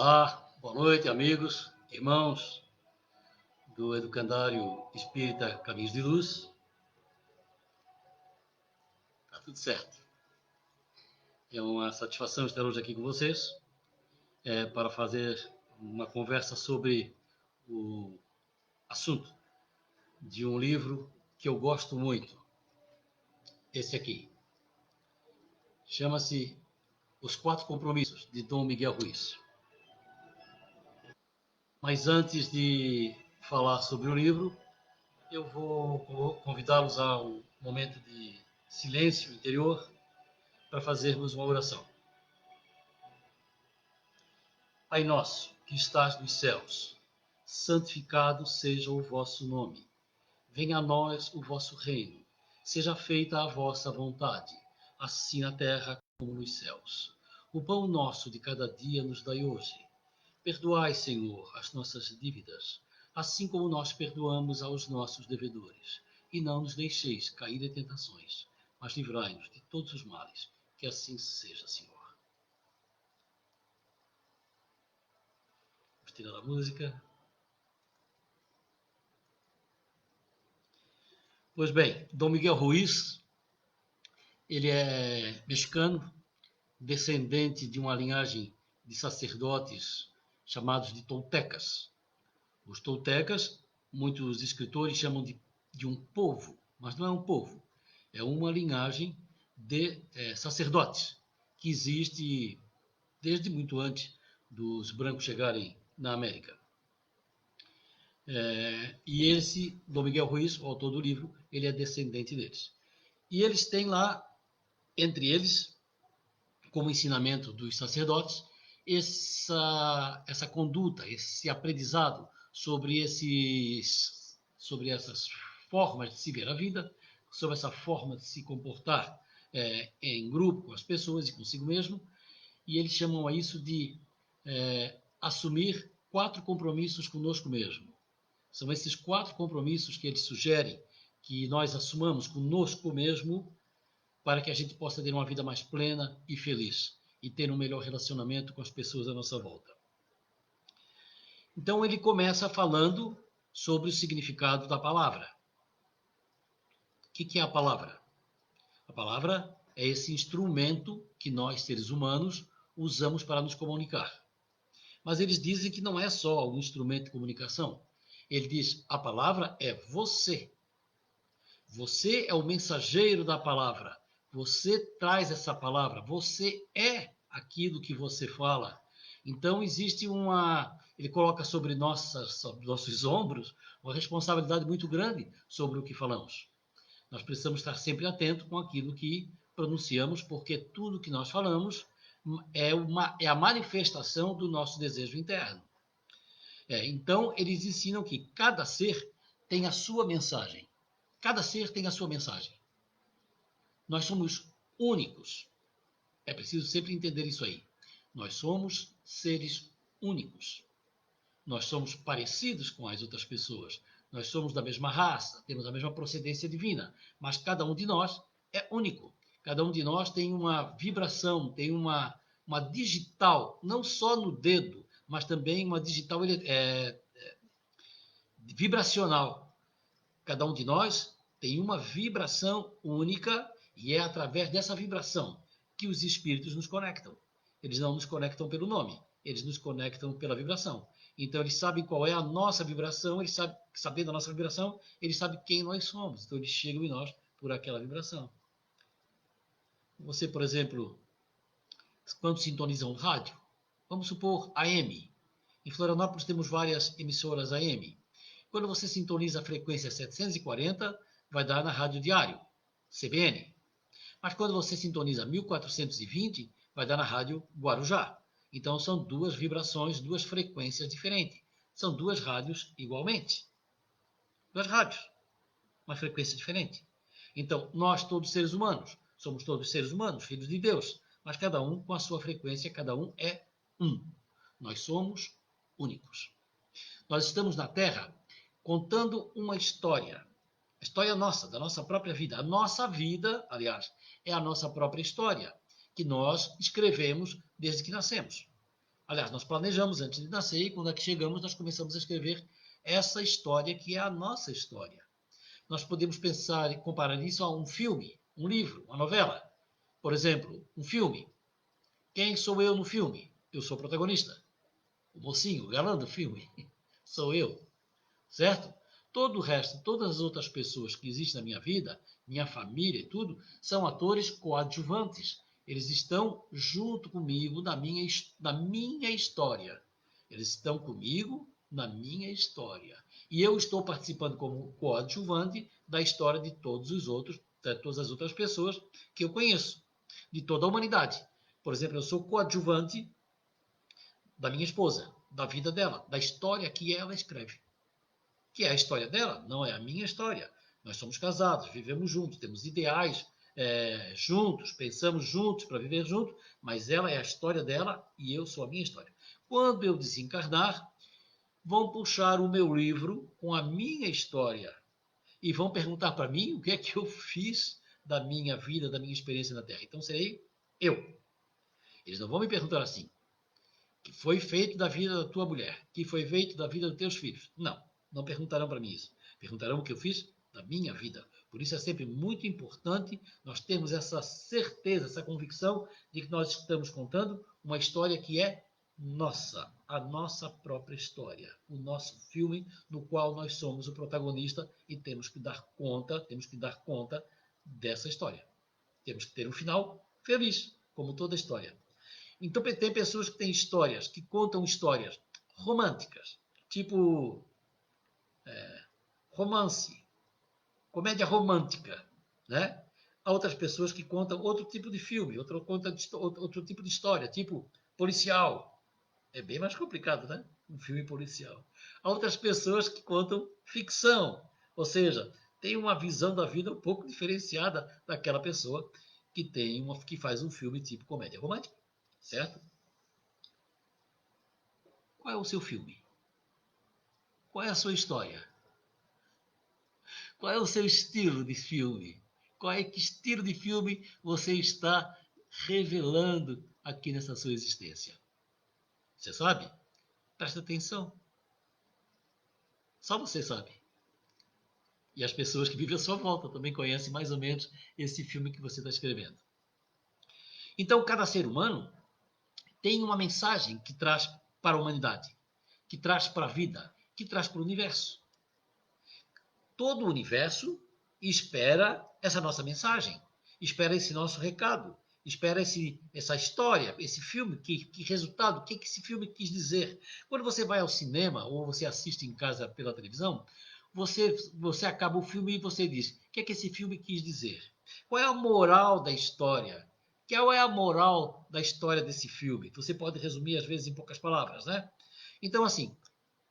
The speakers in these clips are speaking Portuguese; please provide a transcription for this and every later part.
Olá, boa noite, amigos, irmãos do Educandário Espírita Caminhos de Luz. Tá tudo certo. É uma satisfação estar hoje aqui com vocês para fazer uma conversa sobre o assunto de um livro que eu gosto muito. Esse aqui. Chama-se Os Quatro Compromissos, de Dom Miguel Ruiz. Mas antes de falar sobre o livro, eu vou convidá-los a um momento de silêncio interior para fazermos uma oração. Pai nosso, que estás nos céus, santificado seja o vosso nome. Venha a nós o vosso reino. Seja feita a vossa vontade, assim na terra como nos céus. O pão nosso de cada dia nos dai hoje. Perdoai, Senhor, as nossas dívidas, assim como nós perdoamos aos nossos devedores. E não nos deixeis cair em tentações, mas livrai-nos de todos os males. Que assim seja, Senhor. Vamos tirar a música. Pois bem, Dom Miguel Ruiz, ele é mexicano, descendente de uma linhagem de sacerdotes chamados de toltecas. Os toltecas, muitos escritores chamam de um povo, mas não é um povo. É uma linhagem de sacerdotes que existe desde muito antes dos brancos chegarem na América. E esse, Dom Miguel Ruiz, o autor do livro, ele é descendente deles. E eles têm lá, entre eles, como ensinamento dos sacerdotes, essa conduta, esse aprendizado sobre essas formas de se ver a vida, sobre essa forma de se comportar em grupo com as pessoas e consigo mesmo, e eles chamam a isso de assumir 4 compromissos conosco mesmo. São esses 4 compromissos que eles sugerem que nós assumamos conosco mesmo para que a gente possa ter uma vida mais plena e feliz e ter um melhor relacionamento com as pessoas à nossa volta. Então ele começa falando sobre o significado da palavra. O que é a palavra? A palavra é esse instrumento que nós, seres humanos, usamos para nos comunicar. Mas eles dizem que não é só um instrumento de comunicação. Ele diz, a palavra é você. Você é o mensageiro da palavra. Você traz essa palavra. Você é aquilo que você fala. Então existe ele coloca sobre nossos ombros uma responsabilidade muito grande sobre o que falamos. Nós precisamos estar sempre atentos com aquilo que pronunciamos, porque tudo que nós falamos é a manifestação do nosso desejo interno. Então, eles ensinam que cada ser tem a sua mensagem. Cada ser tem a sua mensagem. Nós somos únicos. É preciso sempre entender isso aí. Nós somos seres únicos. Nós somos parecidos com as outras pessoas. Nós somos da mesma raça, temos a mesma procedência divina, mas cada um de nós é único. Cada um de nós tem uma vibração, tem uma digital, não só no dedo, mas também uma digital vibracional. Cada um de nós tem uma vibração única e é através dessa vibração que os espíritos nos conectam. Eles não nos conectam pelo nome, eles nos conectam pela vibração. Então, eles sabem qual é a nossa vibração, eles sabem, sabendo a nossa vibração, eles sabem quem nós somos. Então, eles chegam em nós por aquela vibração. Você, por exemplo, quando sintoniza um rádio, vamos supor AM. Em Florianópolis temos várias emissoras AM. Quando você sintoniza a frequência 740, vai dar na Rádio Diário, CBN. Mas quando você sintoniza 1420, vai dar na Rádio Guarujá. Então são 2 vibrações, 2 frequências diferentes. São 2 rádios igualmente. 2 rádios, uma frequência diferente. Então, nós todos seres humanos, somos todos seres humanos, filhos de Deus, mas cada um com a sua frequência, cada um é um. Nós somos únicos. Nós estamos na Terra contando uma história. A história nossa, da nossa própria vida. A nossa vida, aliás, é a nossa própria história, que nós escrevemos desde que nascemos. Aliás, nós planejamos antes de nascer e quando aqui chegamos nós começamos a escrever essa história que é a nossa história. Nós podemos pensar e comparar isso a um filme, um livro, uma novela. Por exemplo, um filme. Quem sou eu no filme? Eu sou o protagonista. O mocinho, o galã do filme. Sou eu. Certo? Todo o resto, todas as outras pessoas que existem na minha vida, minha família e tudo, são atores coadjuvantes. Eles estão junto comigo na minha história. Eles estão comigo na minha história. E eu estou participando como coadjuvante da história de todos os outros, de todas as outras pessoas que eu conheço, de toda a humanidade. Por exemplo, eu sou coadjuvante da minha esposa, da vida dela, da história que ela escreve. Que é a história dela, não é a minha história. Nós somos casados, vivemos juntos, temos ideais juntos, pensamos juntos para viver juntos, mas ela é a história dela e eu sou a minha história. Quando eu desencarnar, vão puxar o meu livro com a minha história e vão perguntar para mim o que é que eu fiz da minha vida, da minha experiência na Terra. Então serei eu. Eles não vão me perguntar assim, que foi feito da vida da tua mulher, que foi feito da vida dos teus filhos. Não, não perguntarão para mim isso. Perguntarão o que eu fiz da minha vida. Por isso é sempre muito importante nós termos essa certeza, essa convicção de que nós estamos contando uma história que é nossa, a nossa própria história, o nosso filme no qual nós somos o protagonista e temos que dar conta dessa história. Temos que ter um final feliz, como toda história. Então tem pessoas que têm histórias, que contam histórias românticas, tipo romance, comédia romântica, né? Há outras pessoas que contam outro tipo de filme, outro tipo de história, tipo policial. É bem mais complicado, né? Um filme policial. Há outras pessoas que contam ficção, ou seja, tem uma visão da vida um pouco diferenciada daquela pessoa que faz um filme tipo comédia romântica, certo? Qual é o seu filme? Qual é a sua história? Qual é o seu estilo de filme? Que estilo de filme você está revelando aqui nessa sua existência? Você sabe? Presta atenção. Só você sabe. E as pessoas que vivem à sua volta também conhecem mais ou menos esse filme que você está escrevendo. Então, cada ser humano tem uma mensagem que traz para a humanidade, que traz para a vida, que traz para o universo. Todo o universo espera essa nossa mensagem, espera esse nosso recado, espera essa história, esse filme, que resultado, o que esse filme quis dizer. Quando você vai ao cinema ou você assiste em casa pela televisão, você acaba o filme e você diz, o que esse filme quis dizer? Qual é a moral da história? Qual é a moral da história desse filme? Você pode resumir, às vezes, em poucas palavras, né? Então, assim,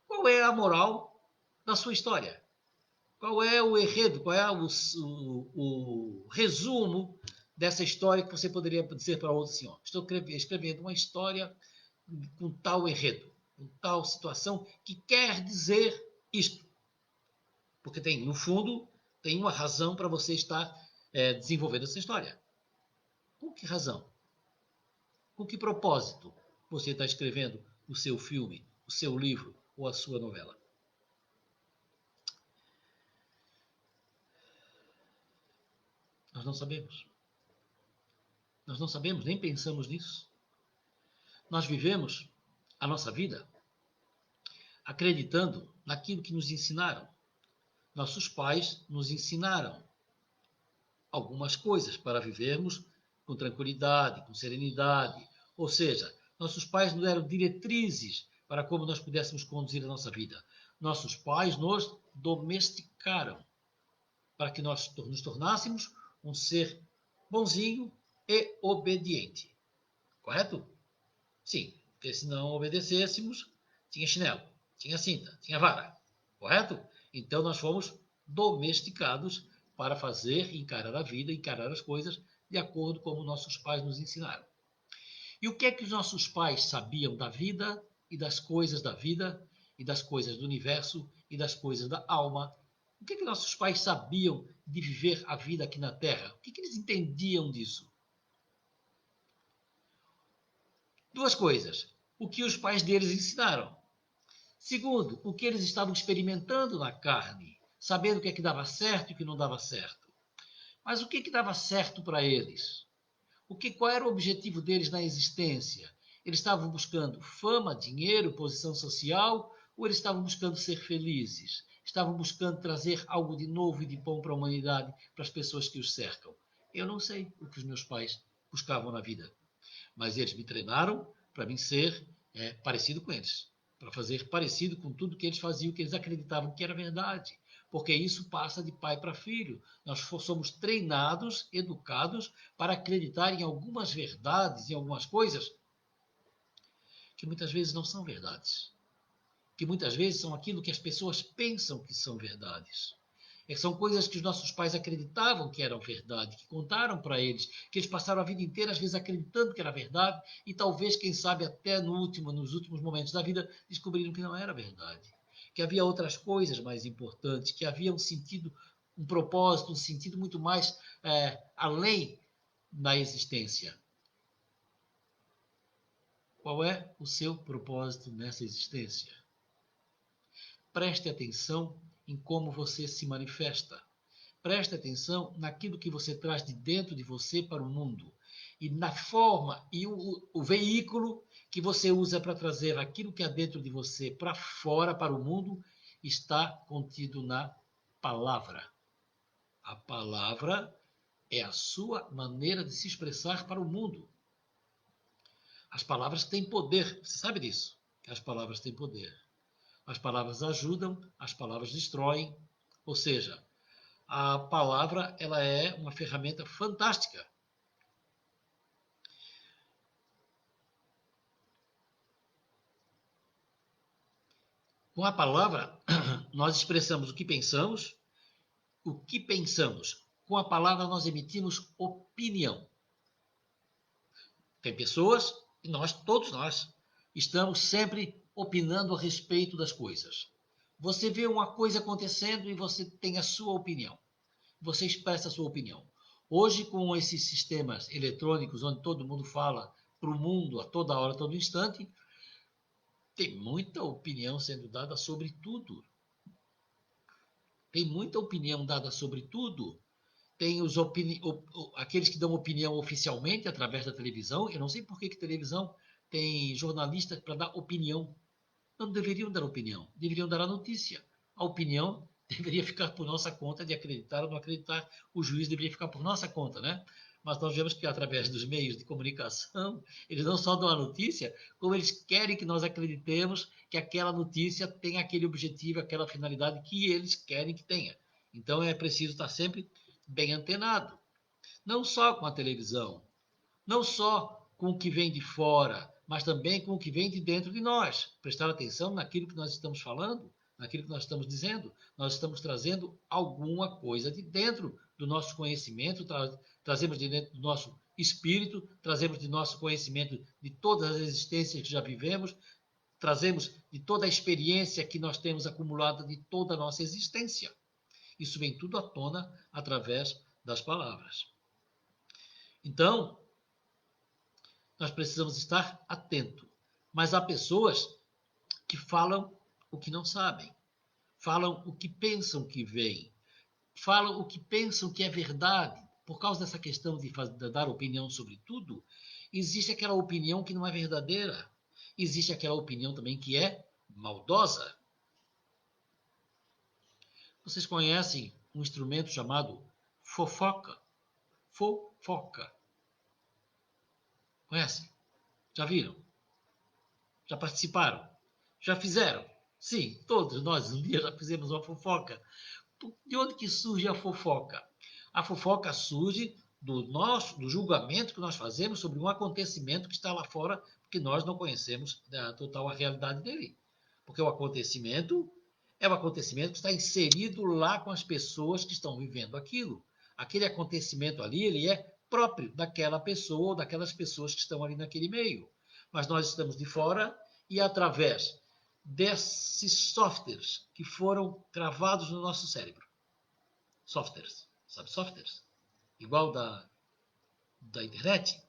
qual é a moral da sua história? Qual é o enredo, qual é o resumo dessa história que você poderia dizer para outro assim, ó, estou escrevendo uma história com tal enredo, com tal situação que quer dizer isto. Porque tem, no fundo, tem uma razão para você estar desenvolvendo essa história. Com que razão? Com que propósito você está escrevendo o seu filme, o seu livro ou a sua novela? Nós não sabemos. Nós não sabemos, nem pensamos nisso. Nós vivemos a nossa vida acreditando naquilo que nos ensinaram. Nossos pais nos ensinaram algumas coisas para vivermos com tranquilidade, com serenidade. Ou seja, nossos pais nos deram diretrizes para como nós pudéssemos conduzir a nossa vida. Nossos pais nos domesticaram para que nós nos tornássemos um ser bonzinho e obediente. Correto? Sim, porque se não obedecêssemos, tinha chinelo, tinha cinta, tinha vara. Correto? Então nós fomos domesticados para fazer, encarar a vida, encarar as coisas de acordo com como nossos pais nos ensinaram. E o que é que os nossos pais sabiam da vida e das coisas da vida e das coisas do universo e das coisas da alma? O que é que nossos pais sabiam de viver a vida aqui na Terra? O que é que eles entendiam disso? Duas coisas. o que os pais deles ensinaram. Segundo, o que eles estavam experimentando na carne, sabendo o que é que dava certo e o que não dava certo. Mas o que que dava certo para eles? Qual era o objetivo deles na existência? Eles estavam buscando fama, dinheiro, posição social, ou eles estavam buscando ser felizes? Estavam buscando trazer algo de novo e de bom para a humanidade, para as pessoas que os cercam? Eu não sei o que os meus pais buscavam na vida, mas eles me treinaram para mim ser parecido com eles, para fazer parecido com tudo que eles faziam, que eles acreditavam que era verdade, porque isso passa de pai para filho. Nós somos treinados, educados para acreditar em algumas verdades, em algumas coisas que muitas vezes não são verdades, que muitas vezes são aquilo que as pessoas pensam que são verdades. São coisas que os nossos pais acreditavam que eram verdade, que contaram para eles, que eles passaram a vida inteira, às vezes, acreditando que era verdade, e talvez, quem sabe, até nos últimos momentos da vida, descobriram que não era verdade. Que havia outras coisas mais importantes, que havia um sentido, um propósito, um sentido muito mais além da existência. Qual é o seu propósito nessa existência? Preste atenção em como você se manifesta. Preste atenção naquilo que você traz de dentro de você para o mundo. E na forma e o veículo que você usa para trazer aquilo que há dentro de você para fora, para o mundo, está contido na palavra. A palavra é a sua maneira de se expressar para o mundo. As palavras têm poder. Você sabe disso? Que as palavras têm poder. As palavras ajudam, as palavras destroem. Ou seja, a palavra ela é uma ferramenta fantástica. Com a palavra, nós expressamos o que pensamos. O que pensamos. Com a palavra, nós emitimos opinião. Tem pessoas, e todos nós, estamos sempre opinando a respeito das coisas. Você vê uma coisa acontecendo e você tem a sua opinião. Você expressa a sua opinião. Hoje, com esses sistemas eletrônicos, onde todo mundo fala para o mundo a toda hora, a todo instante, tem muita opinião sendo dada sobre tudo. Tem muita opinião dada sobre tudo. Tem aqueles que dão opinião oficialmente através da televisão. Eu não sei por que televisão tem jornalistas para dar opinião. Não deveriam dar opinião, deveriam dar a notícia. A opinião deveria ficar por nossa conta, de acreditar ou não acreditar. O juiz deveria ficar por nossa conta, né? Mas nós vemos que, através dos meios de comunicação, eles não só dão a notícia, como eles querem que nós acreditemos que aquela notícia tem aquele objetivo, aquela finalidade que eles querem que tenha. Então é preciso estar sempre bem antenado. Não só com a televisão, não só com o que vem de fora, mas também com o que vem de dentro de nós. Prestar atenção naquilo que nós estamos falando, naquilo que nós estamos dizendo. Nós estamos trazendo alguma coisa de dentro do nosso conhecimento, trazemos de dentro do nosso espírito, trazemos de nosso conhecimento de todas as existências que já vivemos, trazemos de toda a experiência que nós temos acumulada de toda a nossa existência. Isso vem tudo à tona através das palavras. Então, nós precisamos estar atentos. Mas há pessoas que falam o que não sabem, falam o que pensam que veem, falam o que pensam que é verdade. Por causa dessa questão de dar opinião sobre tudo, existe aquela opinião que não é verdadeira. Existe aquela opinião também que é maldosa. Vocês conhecem um instrumento chamado fofoca? Fofoca. Conhecem? Já viram? Já participaram? Já fizeram? Sim, todos nós um dia já fizemos uma fofoca. De onde que surge a fofoca? A fofoca surge do julgamento que nós fazemos sobre um acontecimento que está lá fora, porque nós não conhecemos a total a realidade dele. Porque o acontecimento é um acontecimento que está inserido lá com as pessoas que estão vivendo aquilo. Aquele acontecimento ali, ele é próprio daquela pessoa ou daquelas pessoas que estão ali naquele meio. Mas nós estamos de fora e, através desses softwares que foram gravados no nosso cérebro. Softwares, sabe softwares? Igual da internet.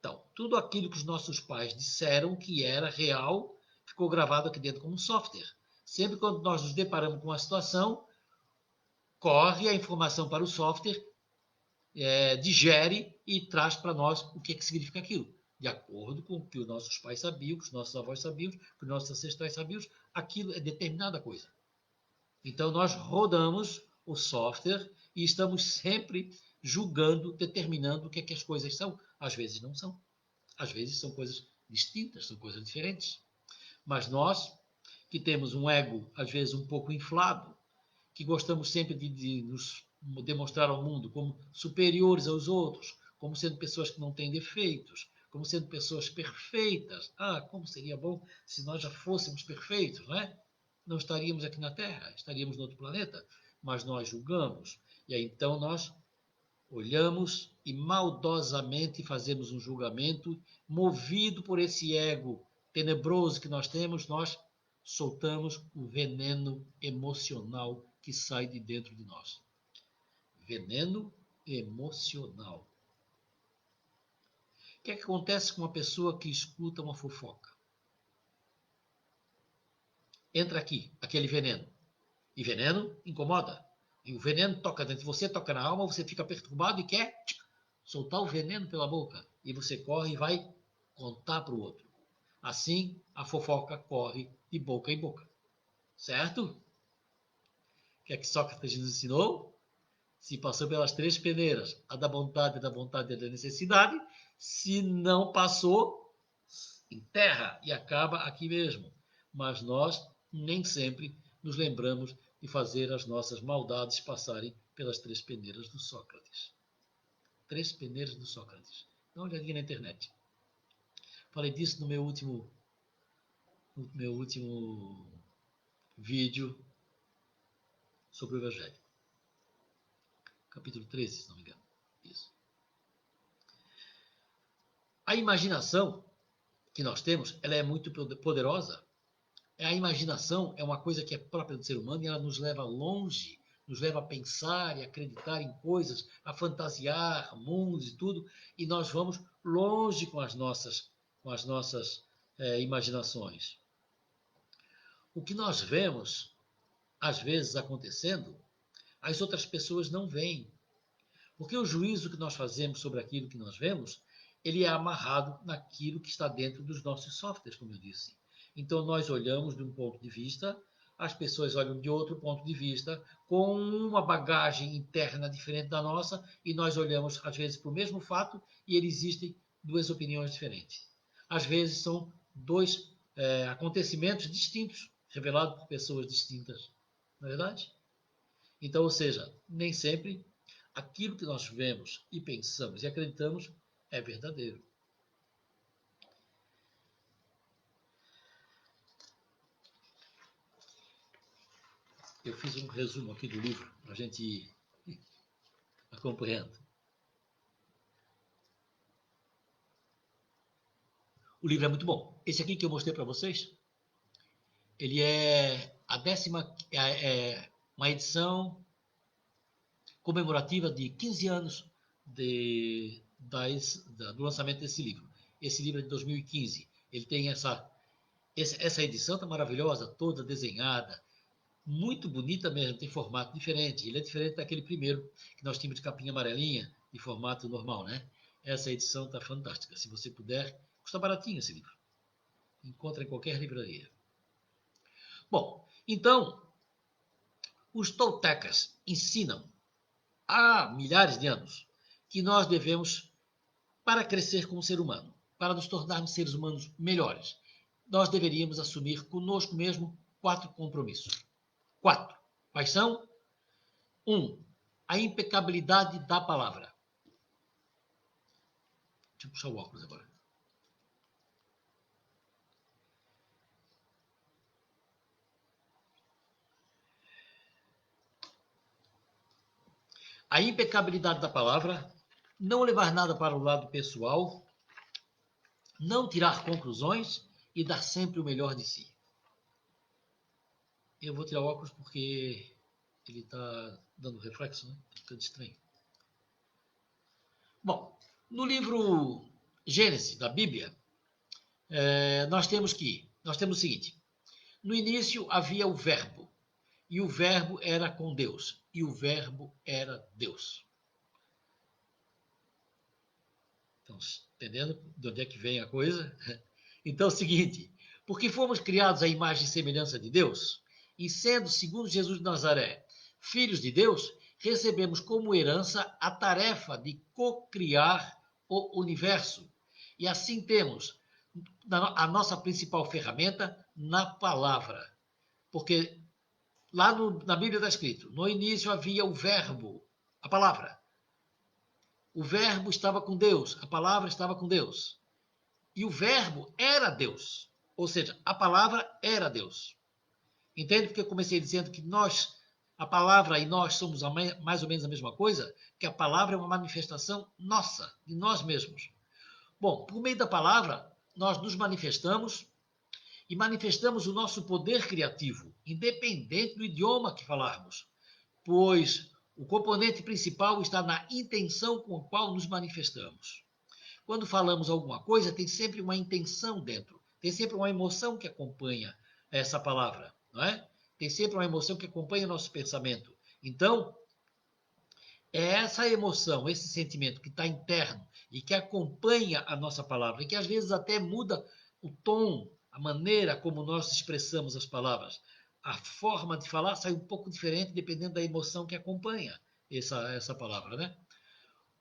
Então, tudo aquilo que os nossos pais disseram que era real, ficou gravado aqui dentro como um software. Sempre quando nós nos deparamos com uma situação, corre a informação para o software, digere e traz para nós o que significa aquilo. De acordo com o que os nossos pais sabiam, que os nossos avós sabiam, que os nossos ancestrais sabiam, aquilo é determinada coisa. Então, nós rodamos o software e estamos sempre julgando, determinando o que é que as coisas são. Às vezes não são. Às vezes são coisas distintas, são coisas diferentes. Mas nós, que temos um ego, às vezes, um pouco inflado, que gostamos sempre de nos demonstrar ao mundo como superiores aos outros, como sendo pessoas que não têm defeitos, como sendo pessoas perfeitas. Ah, como seria bom se nós já fôssemos perfeitos, não é? Não estaríamos aqui na Terra, estaríamos no outro planeta, mas nós julgamos. E aí então nós olhamos e maldosamente fazemos um julgamento, movido por esse ego tenebroso que nós temos, nós soltamos o veneno emocional que sai de dentro de nós. Veneno emocional. O que é que acontece com uma pessoa que escuta uma fofoca? Entra aqui, aquele veneno. E veneno incomoda. E o veneno toca dentro de você, toca na alma, você fica perturbado e quer soltar o veneno pela boca. E você corre e vai contar para o outro. Assim, a fofoca corre de boca em boca. Certo? O que é que Sócrates nos ensinou? Se passou pelas três peneiras, a da vontade, da vontade e da necessidade, se não passou, enterra e acaba aqui mesmo. Mas nós nem sempre nos lembramos de fazer as nossas maldades passarem pelas três peneiras do Sócrates. Três peneiras do Sócrates. Dá uma olhadinha na internet. Falei disso no meu último vídeo sobre o Evangelho. Capítulo 13, se não me engano. Isso. A imaginação que nós temos, ela é muito poderosa. A imaginação é uma coisa que é própria do ser humano e ela nos leva longe, nos leva a pensar e acreditar em coisas, a fantasiar mundos e tudo, e nós vamos longe com as nossas imaginações. O que nós vemos, às vezes, acontecendo, as outras pessoas não veem. Porque o juízo que nós fazemos sobre aquilo que nós vemos, ele é amarrado naquilo que está dentro dos nossos softwares, como eu disse. Então, nós olhamos de um ponto de vista, as pessoas olham de outro ponto de vista, com uma bagagem interna diferente da nossa, e nós olhamos, às vezes, para o mesmo fato e existem duas opiniões diferentes. Às vezes, são dois acontecimentos distintos, revelados por pessoas distintas. Não é verdade? Então, ou seja, nem sempre aquilo que nós vemos e pensamos e acreditamos é verdadeiro. Eu fiz um resumo aqui do livro para a gente ir acompanhando. O livro é muito bom. Esse aqui que eu mostrei para vocês, ele é a uma edição comemorativa de 15 anos do lançamento desse livro. Esse livro é de 2015. Ele tem essa edição tá maravilhosa, toda desenhada, muito bonita mesmo, tem formato diferente. Ele é diferente daquele primeiro que nós tínhamos de capinha amarelinha, de formato normal, né? Essa edição está fantástica. Se você puder, custa baratinho esse livro. Encontra em qualquer livraria. Bom, então, os toltecas ensinam há milhares de anos que nós devemos, para crescer como ser humano, para nos tornarmos seres humanos melhores, nós deveríamos assumir conosco mesmo 4 compromissos. 4. Quais são? 1. A impecabilidade da palavra. Deixa eu puxar o óculos agora. A impecabilidade da palavra, não levar nada para o lado pessoal, não tirar conclusões e dar sempre o melhor de si. Eu vou tirar o óculos porque ele está dando reflexo, né? Fica estranho. Bom, no livro Gênesis, da Bíblia, nós temos o seguinte: no início havia o Verbo, e o Verbo era com Deus, e o Verbo era Deus. Então, entendendo de onde é que vem a coisa? Então é o seguinte: porque fomos criados à imagem e semelhança de Deus, e sendo, segundo Jesus de Nazaré, filhos de Deus, recebemos como herança a tarefa de cocriar o universo. E assim temos a nossa principal ferramenta na palavra. Porque lá na Bíblia está escrito: no início havia o Verbo, a palavra. O Verbo estava com Deus, a palavra estava com Deus. E o Verbo era Deus. Ou seja, a palavra era Deus. Entende porque eu comecei dizendo que nós, a palavra e nós somos mais ou menos a mesma coisa? Que a palavra é uma manifestação nossa, de nós mesmos. Bom, por meio da palavra, nós nos manifestamos e manifestamos o nosso poder criativo, independente do idioma que falarmos, pois o componente principal está na intenção com a qual nos manifestamos. Quando falamos alguma coisa, tem sempre uma intenção dentro, tem sempre uma emoção que acompanha essa palavra, não é? Tem sempre uma emoção que acompanha o nosso pensamento. Então, é essa emoção, esse sentimento que está interno e que acompanha a nossa palavra, e que às vezes até muda o tom, a maneira como nós expressamos as palavras. A forma de falar sai um pouco diferente dependendo da emoção que acompanha essa palavra, né?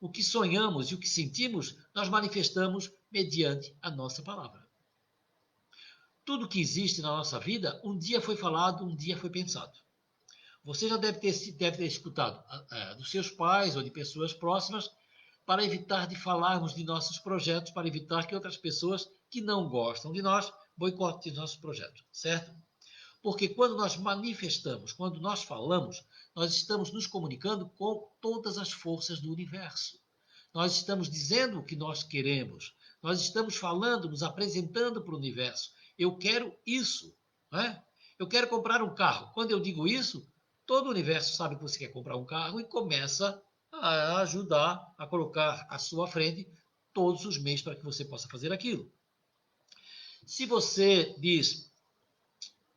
O que sonhamos e o que sentimos, nós manifestamos mediante a nossa palavra. Tudo que existe na nossa vida, um dia foi falado, um dia foi pensado. Você já deve ter escutado dos seus pais ou de pessoas próximas para evitar de falarmos de nossos projetos, para evitar que outras pessoas que não gostam de nós boicotem nossos projetos, certo? Porque quando nós manifestamos, quando nós falamos, nós estamos nos comunicando com todas as forças do universo. Nós estamos dizendo o que nós queremos. Nós estamos falando, nos apresentando para o universo. Eu quero isso. Né? Eu quero comprar um carro. Quando eu digo isso, todo o universo sabe que você quer comprar um carro e começa a ajudar a colocar à sua frente todos os meios para que você possa fazer aquilo. Se você diz,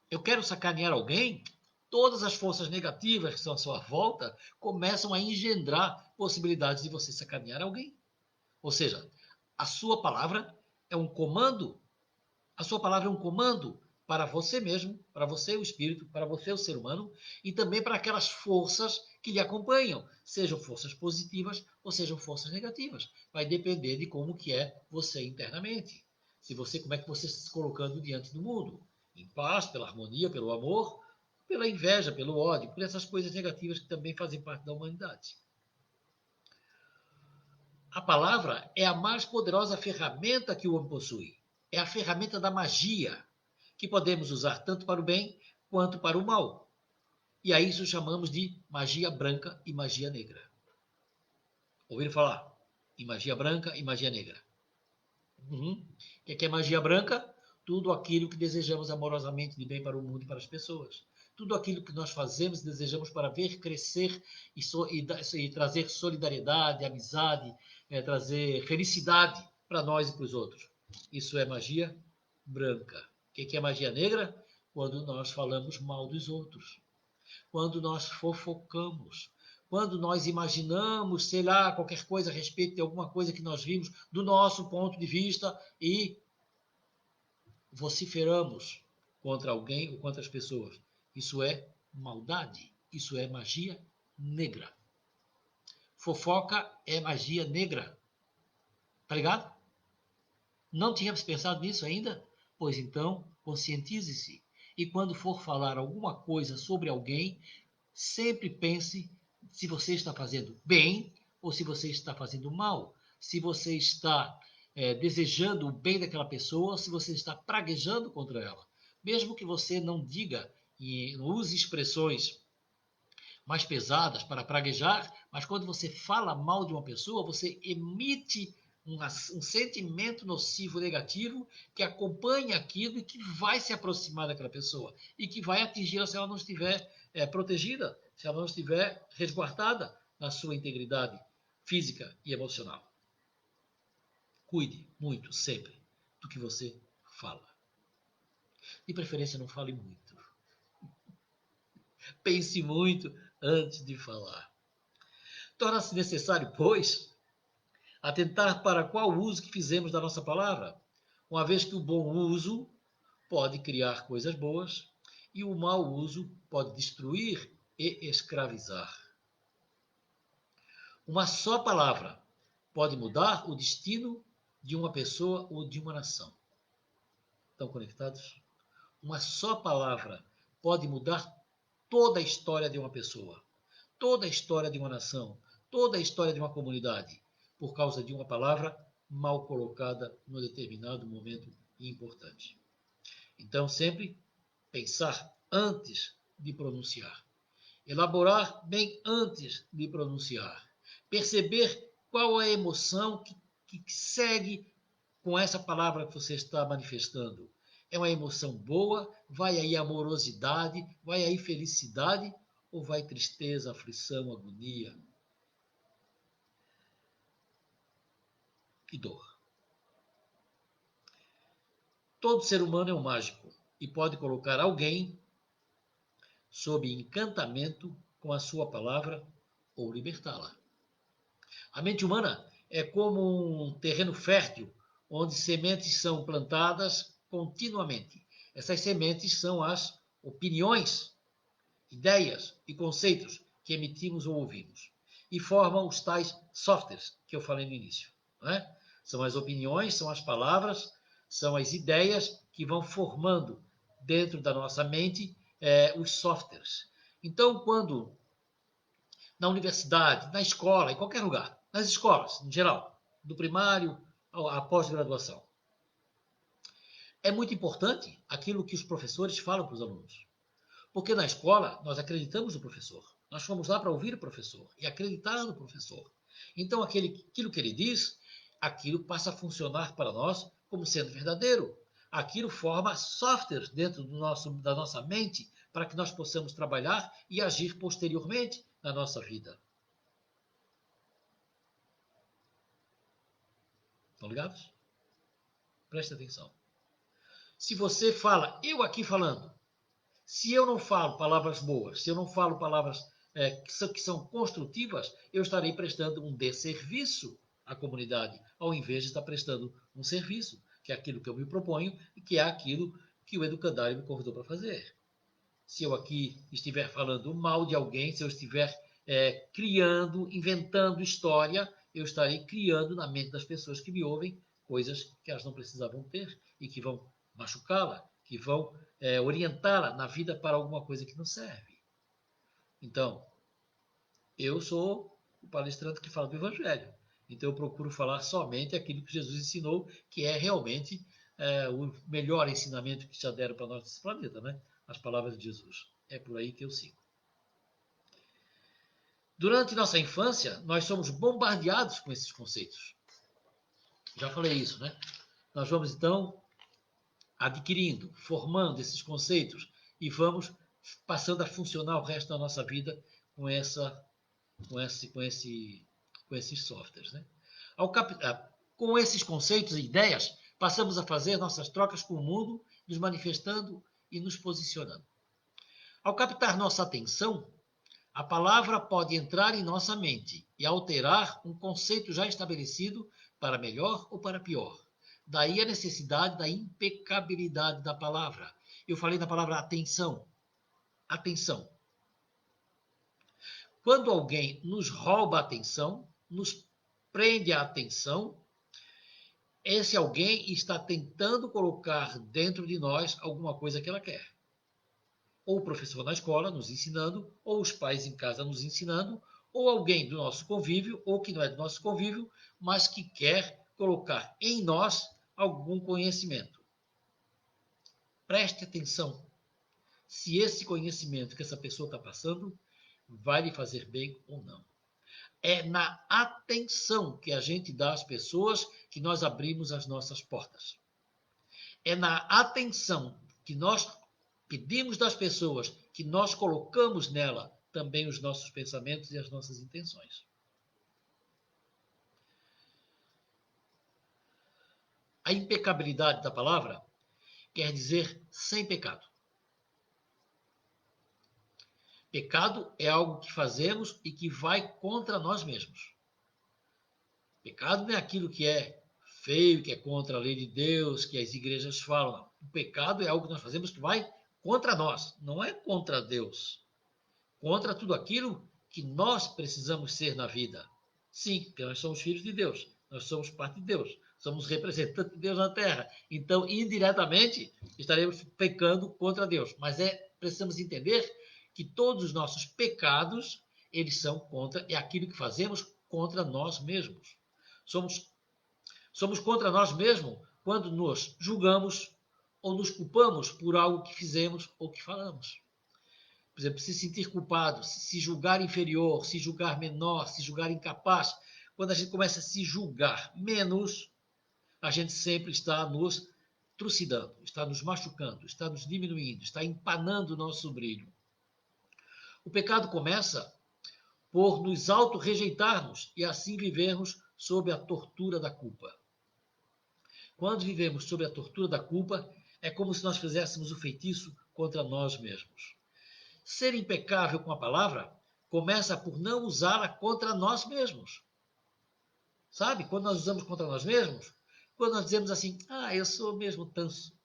eu quero sacanear alguém, todas as forças negativas que estão à sua volta começam a engendrar possibilidades de você sacanear alguém. Ou seja, a sua palavra é um comando, a sua palavra é um comando para você mesmo, para você o espírito, para você o ser humano e também para aquelas forças que lhe acompanham, sejam forças positivas ou sejam forças negativas. Vai depender de como que é você internamente. Como é que você está se colocando diante do mundo? Em paz, pela harmonia, pelo amor, pela inveja, pelo ódio, por essas coisas negativas que também fazem parte da humanidade. A palavra é a mais poderosa ferramenta que o homem possui. É a ferramenta da magia, que podemos usar tanto para o bem quanto para o mal. E a isso chamamos de magia branca e magia negra. Ouviram falar? Em magia branca e magia negra. O que é magia branca? Tudo aquilo que desejamos amorosamente de bem para o mundo e para as pessoas. Tudo aquilo que nós fazemos e desejamos para ver crescer e trazer solidariedade, amizade, trazer felicidade para nós e para os outros. Isso é magia branca. O que é magia negra? Quando nós falamos mal dos outros. Quando nós fofocamos. Quando nós imaginamos, sei lá, qualquer coisa a respeito de alguma coisa que nós vimos do nosso ponto de vista e vociferamos contra alguém ou contra as pessoas. Isso é maldade. Isso é magia negra. Fofoca é magia negra. Tá ligado? Não tínhamos pensado nisso ainda? Pois então, conscientize-se. E quando for falar alguma coisa sobre alguém, sempre pense se você está fazendo bem ou se você está fazendo mal. Se você está desejando o bem daquela pessoa ou se você está praguejando contra ela. Mesmo que você não diga e não use expressões mais pesadas para praguejar, mas quando você fala mal de uma pessoa, você emite um sentimento nocivo negativo que acompanha aquilo e que vai se aproximar daquela pessoa e que vai atingi-la se ela não estiver protegida, se ela não estiver resguardada na sua integridade física e emocional. Cuide muito, sempre, do que você fala. De preferência, não fale muito. Pense muito antes de falar. Torna-se necessário, pois, atentar para qual uso que fizemos da nossa palavra, uma vez que o bom uso pode criar coisas boas e o mau uso pode destruir e escravizar. Uma só palavra pode mudar o destino de uma pessoa ou de uma nação. Estão conectados? Uma só palavra pode mudar toda a história de uma pessoa, toda a história de uma nação, toda a história de uma comunidade, por causa de uma palavra mal colocada num determinado momento importante. Então, sempre pensar antes de pronunciar, elaborar bem antes de pronunciar, perceber qual é a emoção que segue com essa palavra que você está manifestando. É uma emoção boa? Vai aí amorosidade? Vai aí felicidade? Ou vai tristeza, aflição, agonia e dor? Todo ser humano é um mágico e pode colocar alguém sob encantamento com a sua palavra ou libertá-la. A mente humana é como um terreno fértil onde sementes são plantadas continuamente. Essas sementes são as opiniões, ideias e conceitos que emitimos ou ouvimos e formam os tais softwares que eu falei no início. Não é? São as opiniões, são as palavras, são as ideias que vão formando dentro da nossa mente os softwares. Então, quando na universidade, na escola, em qualquer lugar, nas escolas, em geral, do primário à pós-graduação, é muito importante aquilo que os professores falam para os alunos. Porque na escola nós acreditamos no professor. Nós fomos lá para ouvir o professor e acreditar no professor. Então, aquilo que ele diz, aquilo passa a funcionar para nós como sendo verdadeiro. Aquilo forma softwares dentro da nossa mente para que nós possamos trabalhar e agir posteriormente na nossa vida. Estão ligados? Preste atenção. Se você fala, eu aqui falando, se eu não falo palavras boas, se eu não falo palavras que são construtivas, eu estarei prestando um desserviço à comunidade, ao invés de estar prestando um serviço, que é aquilo que eu me proponho e que é aquilo que o educandário me convidou para fazer. Se eu aqui estiver falando mal de alguém, se eu estiver criando, inventando história, eu estarei criando na mente das pessoas que me ouvem coisas que elas não precisavam ter e que vão machucá-la, que vão orientá-la na vida para alguma coisa que não serve. Então, eu sou o palestrante que fala do Evangelho. Então, eu procuro falar somente aquilo que Jesus ensinou, que é realmente o melhor ensinamento que já deram para nós nesse planeta, né? As palavras de Jesus. É por aí que eu sigo. Durante nossa infância, nós somos bombardeados com esses conceitos. Já falei isso, né? Nós vamos, então, adquirindo, formando esses conceitos e vamos passando a funcionar o resto da nossa vida com esses softwares, né? Com esses conceitos e ideias, passamos a fazer nossas trocas com o mundo, nos manifestando e nos posicionando. Ao captar nossa atenção, a palavra pode entrar em nossa mente e alterar um conceito já estabelecido para melhor ou para pior. Daí a necessidade da impecabilidade da palavra. Eu falei da palavra atenção. Atenção. Quando alguém nos rouba a atenção, nos prende a atenção, esse alguém está tentando colocar dentro de nós alguma coisa que ela quer. Ou o professor na escola nos ensinando, ou os pais em casa nos ensinando, ou alguém do nosso convívio, ou que não é do nosso convívio, mas que quer colocar em nós algum conhecimento. Preste atenção se esse conhecimento que essa pessoa está passando vai lhe fazer bem ou não. É na atenção que a gente dá às pessoas que nós abrimos as nossas portas. É na atenção que nós pedimos das pessoas que nós colocamos nela também os nossos pensamentos e as nossas intenções. A impecabilidade da palavra quer dizer sem pecado. Pecado é algo que fazemos e que vai contra nós mesmos. Pecado não é aquilo que é feio, que é contra a lei de Deus, que as igrejas falam. Não. O pecado é algo que nós fazemos que vai contra nós, não é contra Deus. Contra tudo aquilo que nós precisamos ser na vida. Sim, porque nós somos filhos de Deus, nós somos parte de Deus, somos representantes de Deus na terra. Então, indiretamente, estaremos pecando contra Deus. Mas precisamos entender que todos os nossos pecados, eles são contra, é aquilo que fazemos contra nós mesmos. Somos contra nós mesmos quando nos julgamos ou nos culpamos por algo que fizemos ou que falamos. Por exemplo, se sentir culpado, se julgar inferior, se julgar menor, se julgar incapaz. Quando a gente começa a se julgar menos, a gente sempre está nos trucidando, está nos machucando, está nos diminuindo, está empanando o nosso brilho. O pecado começa por nos auto-rejeitarmos e assim vivermos sob a tortura da culpa. Quando vivemos sob a tortura da culpa, é como se nós fizéssemos o feitiço contra nós mesmos. Ser impecável com a palavra começa por não usá-la contra nós mesmos. Sabe? Quando nós usamos contra nós mesmos, quando nós dizemos assim, eu sou mesmo tanso,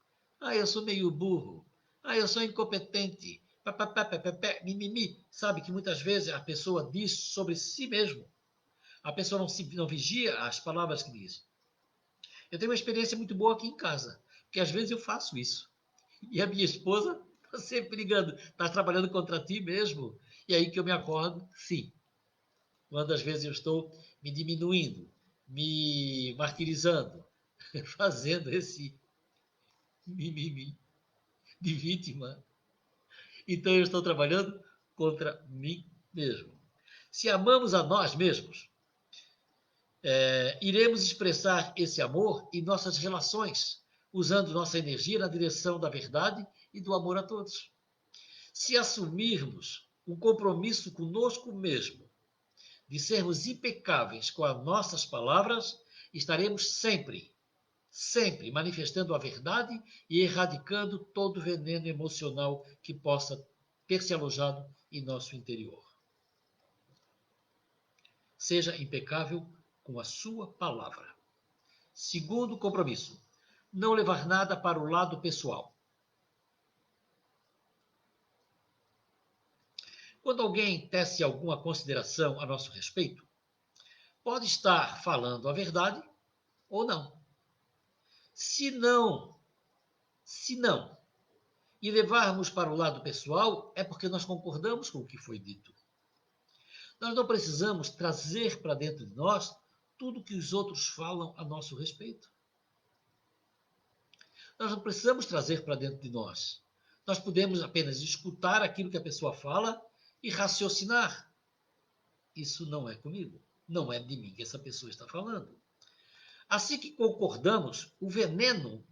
eu sou meio burro, eu sou incompetente, mimimi. Sabe que muitas vezes a pessoa diz sobre si mesmo. A pessoa não vigia as palavras que diz. Eu tenho uma experiência muito boa aqui em casa, porque às vezes eu faço isso. E a minha esposa está sempre ligando, está trabalhando contra ti mesmo. E aí que eu me acordo, sim. Quando às vezes eu estou me diminuindo, me martirizando, fazendo esse mimimi de vítima. Então eu estou trabalhando contra mim mesmo. Se amamos a nós mesmos, iremos expressar esse amor em nossas relações, usando nossa energia na direção da verdade e do amor a todos. Se assumirmos um compromisso conosco mesmo, de sermos impecáveis com as nossas palavras, estaremos sempre manifestando a verdade e erradicando todo veneno emocional que possa ter se alojado em nosso interior. Seja impecável com a sua palavra. Segundo compromisso, não levar nada para o lado pessoal. Quando alguém tece alguma consideração a nosso respeito, pode estar falando a verdade ou não. Se não, e levarmos para o lado pessoal, é porque nós concordamos com o que foi dito. Nós não precisamos trazer para dentro de nós tudo que os outros falam a nosso respeito. Nós não precisamos trazer para dentro de nós. Nós podemos apenas escutar aquilo que a pessoa fala e raciocinar. Isso não é comigo. Não é de mim que essa pessoa está falando. Assim que concordamos, o veneno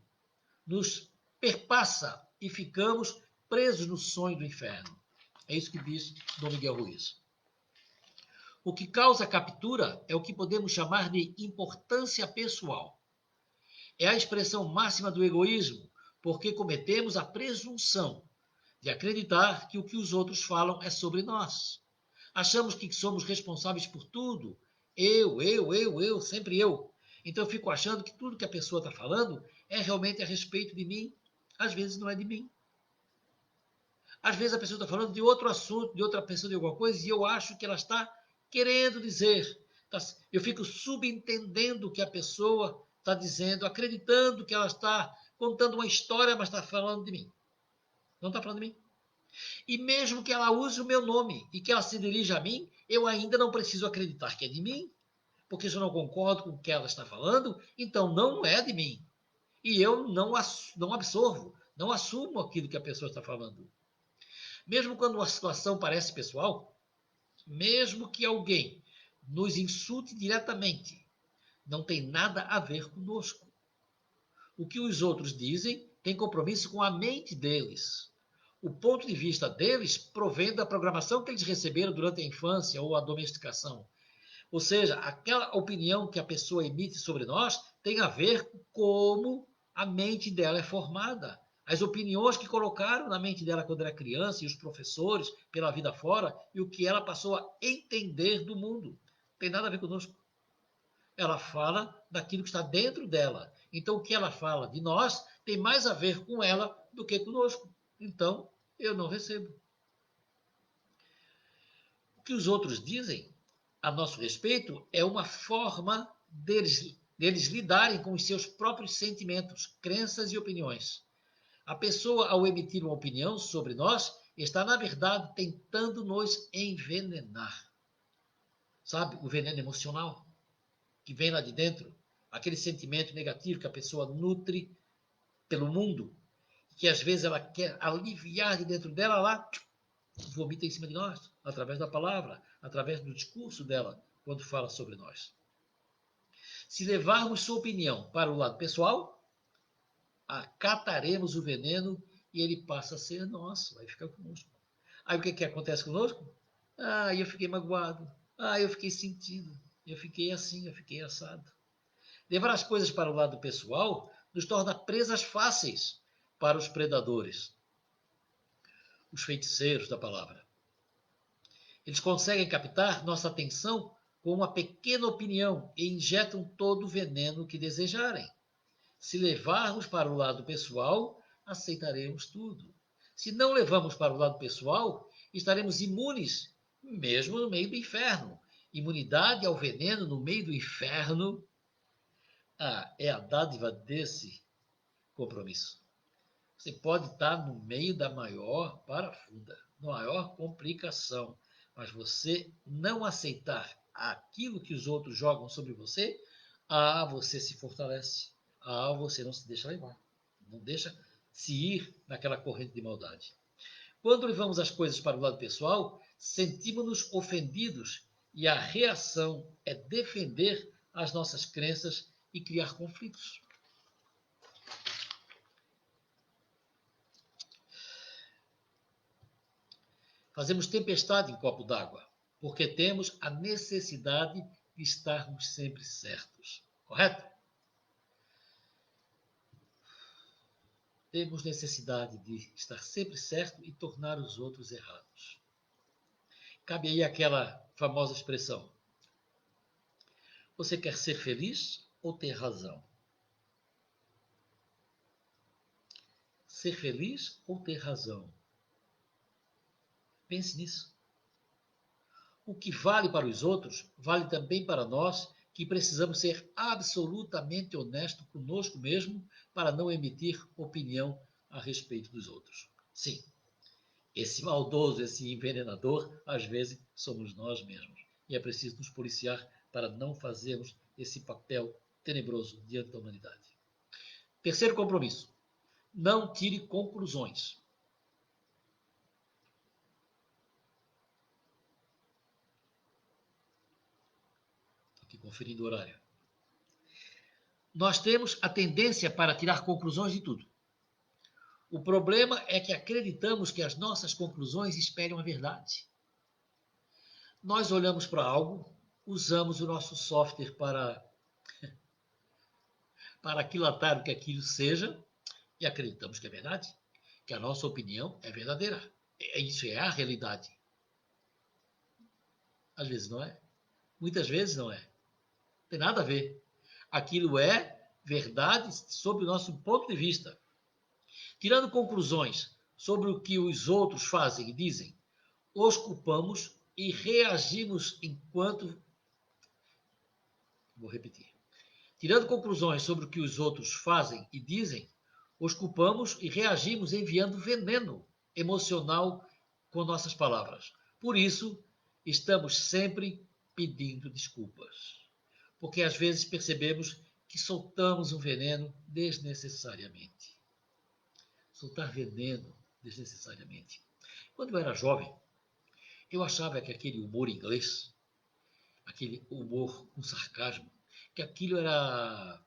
nos perpassa e ficamos presos no sonho do inferno. É isso que diz Dom Miguel Ruiz. O que causa captura é o que podemos chamar de importância pessoal. É a expressão máxima do egoísmo, porque cometemos a presunção de acreditar que o que os outros falam é sobre nós. Achamos que somos responsáveis por tudo. Eu, sempre eu. Então eu fico achando que tudo que a pessoa está falando é realmente a respeito de mim. Às vezes não é de mim. Às vezes a pessoa está falando de outro assunto, de outra pessoa, de alguma coisa, e eu acho que ela está querendo dizer. Eu fico subentendendo o que a pessoa está dizendo, acreditando que ela está contando uma história, mas está falando de mim. Não está falando de mim. E mesmo que ela use o meu nome e que ela se dirija a mim, eu ainda não preciso acreditar que é de mim, porque se eu não concordo com o que ela está falando, então não é de mim. E eu não absorvo, não assumo aquilo que a pessoa está falando. Mesmo quando uma situação parece pessoal, mesmo que alguém nos insulte diretamente, não tem nada a ver conosco. O que os outros dizem tem compromisso com a mente deles. O ponto de vista deles provém da programação que eles receberam durante a infância ou a domesticação. Ou seja, aquela opinião que a pessoa emite sobre nós tem a ver com como a mente dela é formada. As opiniões que colocaram na mente dela quando era criança e os professores pela vida fora e o que ela passou a entender do mundo. Não tem nada a ver conosco. Ela fala daquilo que está dentro dela. Então, o que ela fala de nós tem mais a ver com ela do que conosco. Então, eu não recebo. O que os outros dizem a nosso respeito é uma forma deles lidarem com os seus próprios sentimentos, crenças e opiniões. A pessoa, ao emitir uma opinião sobre nós, está, na verdade, tentando nos envenenar. Sabe? O veneno emocional que vem lá de dentro, aquele sentimento negativo que a pessoa nutre pelo mundo, que às vezes ela quer aliviar de dentro dela, lá vomita em cima de nós, através da palavra, através do discurso dela, quando fala sobre nós. Se levarmos sua opinião para o lado pessoal, acataremos o veneno e ele passa a ser nosso, vai ficar conosco. Aí o que acontece conosco? Eu fiquei magoado, eu fiquei sentido, eu fiquei assim, eu fiquei assado. Levar as coisas para o lado pessoal nos torna presas fáceis para os predadores, os feiticeiros da palavra. Eles conseguem captar nossa atenção com uma pequena opinião e injetam todo o veneno que desejarem. Se levarmos para o lado pessoal, aceitaremos tudo. Se não levamos para o lado pessoal, estaremos imunes, mesmo no meio do inferno. Imunidade ao veneno no meio do inferno é a dádiva desse compromisso. Você pode estar no meio da maior parafunda, da maior complicação, mas você não aceitar aquilo que os outros jogam sobre você, você se fortalece. Você não se deixa levar. Não deixa se ir naquela corrente de maldade. Quando levamos as coisas para o lado pessoal, sentimos-nos ofendidos e a reação é defender as nossas crenças e criar conflitos. Fazemos tempestade em copo d'água, porque temos a necessidade de estarmos sempre certos. Correto? Temos necessidade de estar sempre certo e tornar os outros errados. Cabe aí aquela famosa expressão: você quer ser feliz ou ter razão? Ser feliz ou ter razão? Pense nisso. O que vale para os outros, vale também para nós, que precisamos ser absolutamente honestos conosco mesmo para não emitir opinião a respeito dos outros. Sim, esse maldoso, esse envenenador, às vezes somos nós mesmos. E é preciso nos policiar para não fazermos esse papel tenebroso diante da humanidade. Terceiro compromisso: não tire conclusões. Aqui conferindo o horário. Nós temos a tendência para tirar conclusões de tudo. O problema é que acreditamos que as nossas conclusões espelham a verdade. Nós olhamos para algo, usamos o nosso software para aquilatar o que aquilo seja e acreditamos que é verdade, que a nossa opinião é verdadeira. Isso é a realidade. Às vezes não é. Muitas vezes não é. Não tem nada a ver. Aquilo é verdade sob o nosso ponto de vista. Tirando conclusões sobre o que os outros fazem e dizem, os culpamos e reagimos enquanto... Vou repetir. Tirando conclusões sobre o que os outros fazem e dizem, os culpamos e reagimos enviando veneno emocional com nossas palavras. Por isso, estamos sempre pedindo desculpas. Porque às vezes percebemos que soltamos um veneno desnecessariamente. Soltar veneno desnecessariamente. Quando eu era jovem, eu achava que aquele humor inglês, aquele humor com sarcasmo, que aquilo era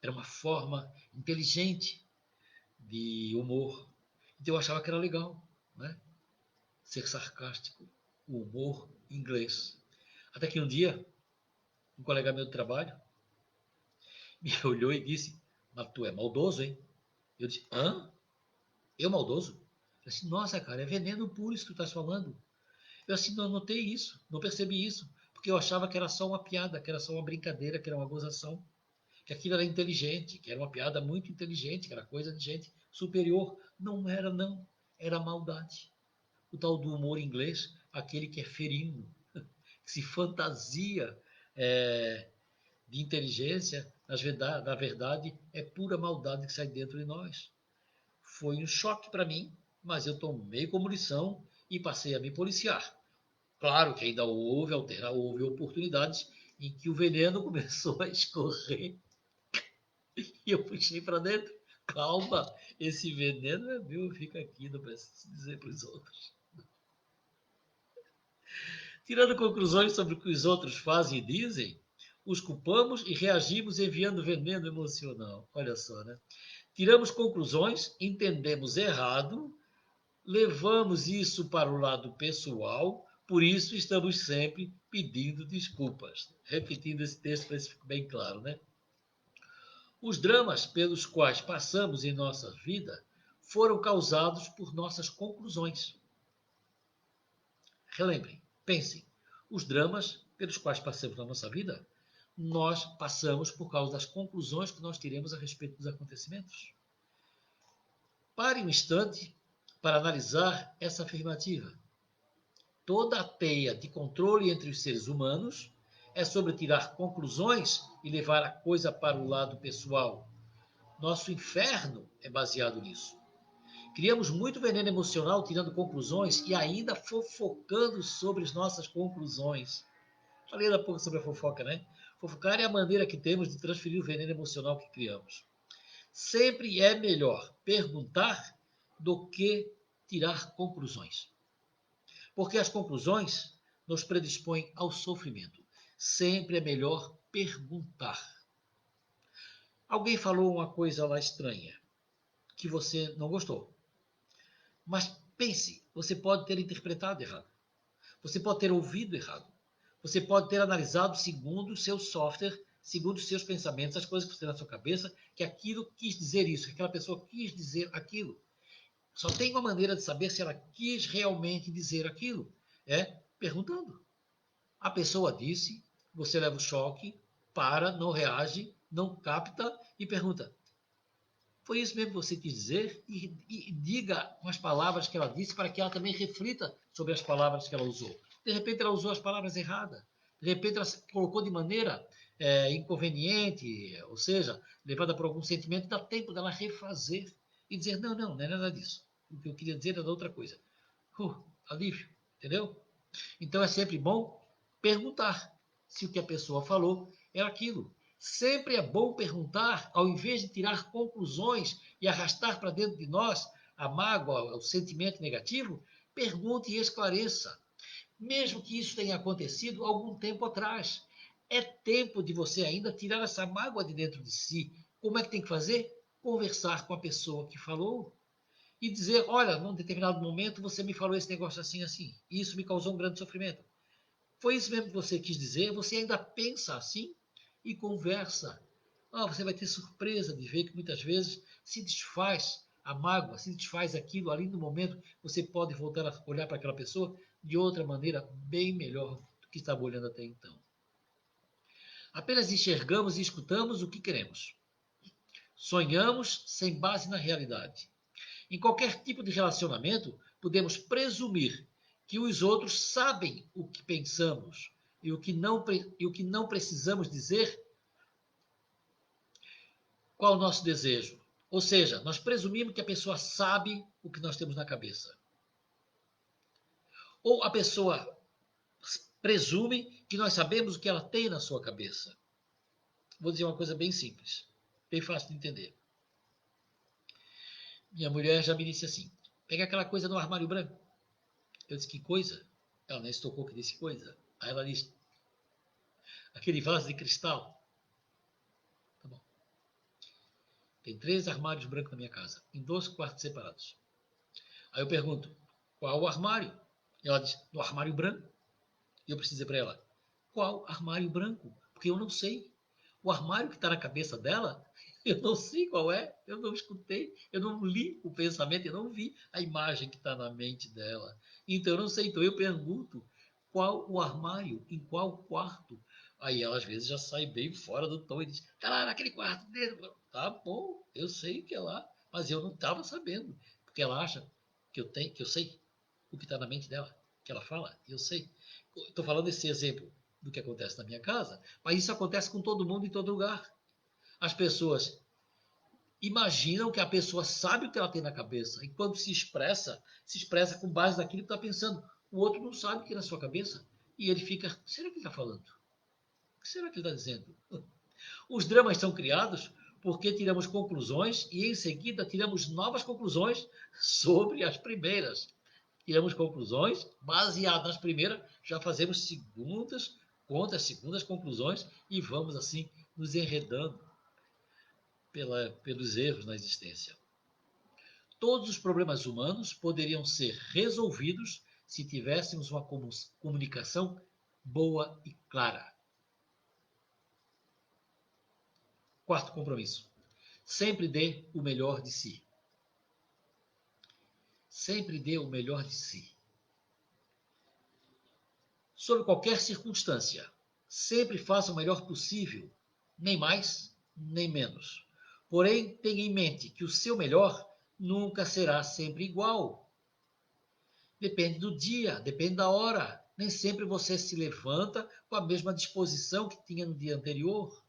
uma forma inteligente de humor. Então eu achava que era legal, né? Ser sarcástico, o humor inglês. Até que um dia, um colega meu de trabalho Me olhou e disse, mas tu é maldoso, hein? Eu disse, hã? Eu maldoso? Eu disse, nossa, cara, é veneno puro isso que tu estás falando. Eu assim, não notei isso, não percebi isso, porque eu achava que era só uma piada, que era só uma brincadeira, que era uma gozação, que aquilo era inteligente, que era uma piada muito inteligente, que era coisa de gente superior. Não era, não. Era maldade. O tal do humor inglês, aquele que é ferino, que se fantasia de inteligência, na verdade, é pura maldade que sai dentro de nós. Foi um choque para mim, mas eu tomei como lição e passei a me policiar. Claro que ainda houve oportunidades em que o veneno começou a escorrer e eu puxei para dentro. Calma, esse veneno é meu, fica aqui, não preciso dizer para os outros. Tirando conclusões sobre o que os outros fazem e dizem, os culpamos e reagimos enviando veneno emocional. Olha só, né? Tiramos conclusões, entendemos errado, levamos isso para o lado pessoal, por isso estamos sempre pedindo desculpas. Repetindo esse texto para isso ficar bem claro, né? Os dramas pelos quais passamos em nossa vida foram causados por nossas conclusões. Relembrem, pensem, os dramas pelos quais passamos na nossa vida, nós passamos por causa das conclusões que nós tiramos a respeito dos acontecimentos. Pare um instante para analisar essa afirmativa. Toda a teia de controle entre os seres humanos é sobre tirar conclusões e levar a coisa para o lado pessoal. Nosso inferno é baseado nisso. Criamos muito veneno emocional tirando conclusões e ainda fofocando sobre as nossas conclusões. Falei há pouco sobre a fofoca, né? Fofocar é a maneira que temos de transferir o veneno emocional que criamos. Sempre é melhor perguntar do que tirar conclusões. Porque as conclusões nos predispõem ao sofrimento. Sempre é melhor perguntar. Alguém falou uma coisa lá estranha que você não gostou. Mas pense, você pode ter interpretado errado. Você pode ter ouvido errado. Você pode ter analisado segundo o seu software, segundo os seus pensamentos, as coisas que você tem na sua cabeça, que aquilo quis dizer isso, que aquela pessoa quis dizer aquilo. Só tem uma maneira de saber se ela quis realmente dizer aquilo. É perguntando. A pessoa disse, você leva o choque, para, não reage, não capta e pergunta: foi isso mesmo que você quis dizer? E diga umas palavras que ela disse para que ela também reflita sobre as palavras que ela usou. De repente ela usou as palavras erradas. De repente ela se colocou de maneira inconveniente, ou seja, levada por algum sentimento, dá tempo dela refazer e dizer, não, não é nada disso. O que eu queria dizer era outra coisa. Alívio, entendeu? Então é sempre bom perguntar se o que a pessoa falou é aquilo. Sempre é bom perguntar, ao invés de tirar conclusões e arrastar para dentro de nós a mágoa, o sentimento negativo, pergunte e esclareça. Mesmo que isso tenha acontecido algum tempo atrás. É tempo de você ainda tirar essa mágoa de dentro de si. Como é que tem que fazer? Conversar com a pessoa que falou e dizer, olha, num determinado momento você me falou esse negócio assim, assim, e isso me causou um grande sofrimento. Foi isso mesmo que você quis dizer? Você ainda pensa assim? E conversa. Você vai ter surpresa de ver que muitas vezes se desfaz a mágoa, se desfaz aquilo ali no momento, você pode voltar a olhar para aquela pessoa de outra maneira bem melhor do que estava olhando até então. Apenas enxergamos e escutamos o que queremos. Sonhamos sem base na realidade. Em qualquer tipo de relacionamento, podemos presumir que os outros sabem o que pensamos e o que não precisamos dizer qual é o nosso desejo. Ou seja, nós presumimos que a pessoa sabe o que nós temos na cabeça. Ou a pessoa presume que nós sabemos o que ela tem na sua cabeça. Vou dizer uma coisa bem simples, bem fácil de entender. Minha mulher já me disse assim, pega aquela coisa no armário branco. Eu disse, que coisa? Ela nem se tocou que disse coisa. Aí ela disse, aquele vaso de cristal. Tá bom. Tem 3 armários brancos na minha casa, em 2 quartos separados. Aí eu pergunto, qual o armário? Ela diz, no armário branco. E eu preciso dizer para ela, qual armário branco? Porque eu não sei. O armário que está na cabeça dela, eu não sei qual é, eu não escutei, eu não li o pensamento, eu não vi a imagem que está na mente dela. Então eu não sei, então eu pergunto qual o armário, em qual quarto. Aí ela às vezes já sai bem fora do tom e diz, tá lá naquele quarto. Tá bom, eu sei que é lá, mas eu não estava sabendo, porque ela acha que eu sei o que está na mente dela, que ela fala, e eu sei. Estou falando desse exemplo do que acontece na minha casa, mas isso acontece com todo mundo em todo lugar. As pessoas imaginam que a pessoa sabe o que ela tem na cabeça, e quando se expressa com base naquilo que está pensando. O outro não sabe o que é na sua cabeça, e ele fica, será que ele está falando? O que será que ele está dizendo? Os dramas são criados porque tiramos conclusões e em seguida tiramos novas conclusões sobre as primeiras. Tiramos conclusões baseadas nas primeiras, já fazemos segundas contas, segundas conclusões e vamos assim nos enredando pelos erros na existência. Todos os problemas humanos poderiam ser resolvidos se tivéssemos uma comunicação boa e clara. Quarto compromisso. Sempre dê o melhor de si. Sempre dê o melhor de si. Sob qualquer circunstância, sempre faça o melhor possível, nem mais, nem menos. Porém, tenha em mente que o seu melhor nunca será sempre igual. Depende do dia, depende da hora. Nem sempre você se levanta com a mesma disposição que tinha no dia anterior.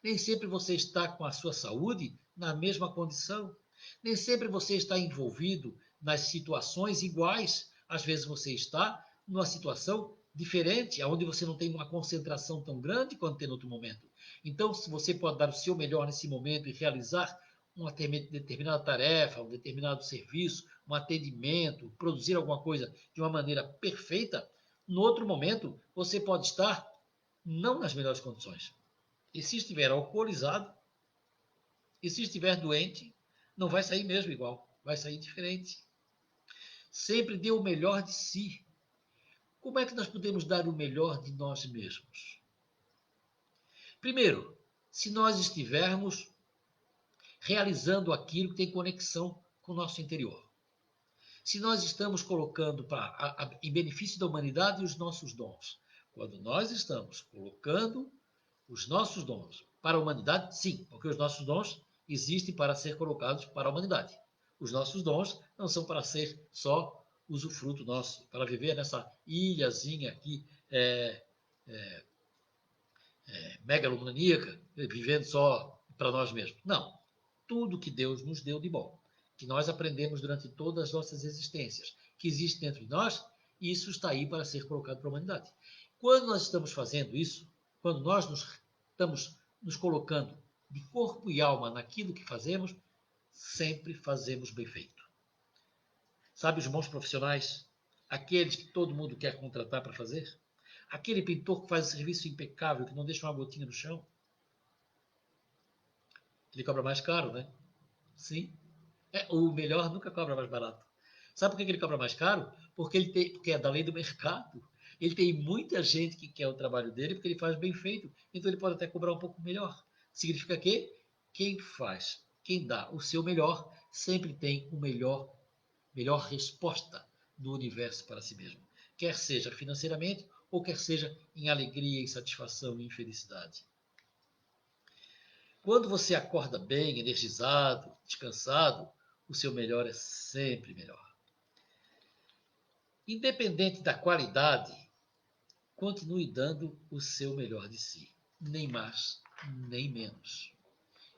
Nem sempre você está com a sua saúde na mesma condição. Nem sempre você está envolvido nas situações iguais. Às vezes você está numa situação diferente, onde você não tem uma concentração tão grande quanto tem no outro momento. Então, se você pode dar o seu melhor nesse momento e realizar uma determinada tarefa, um determinado serviço, um atendimento, produzir alguma coisa de uma maneira perfeita, no outro momento você pode estar não nas melhores condições. E se estiver alcoolizado, e se estiver doente, não vai sair mesmo igual, vai sair diferente. Sempre dê o melhor de si. Como é que nós podemos dar o melhor de nós mesmos? Primeiro, se nós estivermos realizando aquilo que tem conexão com o nosso interior. Se nós estamos colocando em benefício da humanidade os nossos dons. Quando nós estamos colocando os nossos dons para a humanidade, sim, porque os nossos dons existem para ser colocados para a humanidade. Os nossos dons não são para ser só usufruto nosso, para viver nessa ilhazinha aqui megalomaníaca, vivendo só para nós mesmos. Não. Tudo que Deus nos deu de bom, que nós aprendemos durante todas as nossas existências, que existe dentro de nós, isso está aí para ser colocado para a humanidade. Quando nós estamos fazendo isso, quando nós estamos nos colocando de corpo e alma naquilo que fazemos, sempre fazemos bem feito. Sabe os bons profissionais? Aqueles que todo mundo quer contratar para fazer? Aquele pintor que faz um serviço impecável, que não deixa uma gotinha no chão? Ele cobra mais caro, né? Sim. O melhor nunca cobra mais barato. Sabe por que ele cobra mais caro? Porque é da lei do mercado. Ele tem muita gente que quer o trabalho dele porque ele faz bem feito. Então ele pode até cobrar um pouco melhor. Significa que quem faz, quem dá o seu melhor, sempre tem o melhor resposta do universo para si mesmo. Quer seja financeiramente ou quer seja em alegria, em satisfação e em felicidade. Quando você acorda bem, energizado, descansado, o seu melhor é sempre melhor. Independente da qualidade, continue dando o seu melhor de si. Nem mais, nem menos.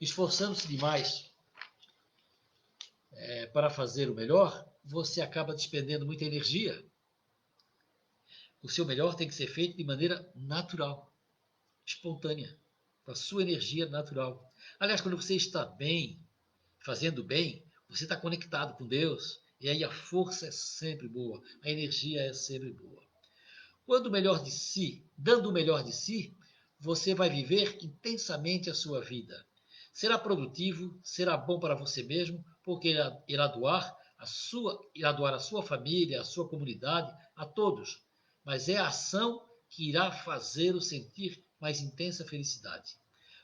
Esforçando-se demais para fazer o melhor, você acaba despendendo muita energia. O seu melhor tem que ser feito de maneira natural, espontânea, com a sua energia natural. Aliás, quando você está bem, fazendo bem, você está conectado com Deus, e aí a força é sempre boa, a energia é sempre boa. Quando o melhor de si, dando o melhor de si, você vai viver intensamente a sua vida. Será produtivo, será bom para você mesmo, porque irá doar a sua família, a sua comunidade, a todos. Mas é a ação que irá fazê-lo sentir mais intensa felicidade.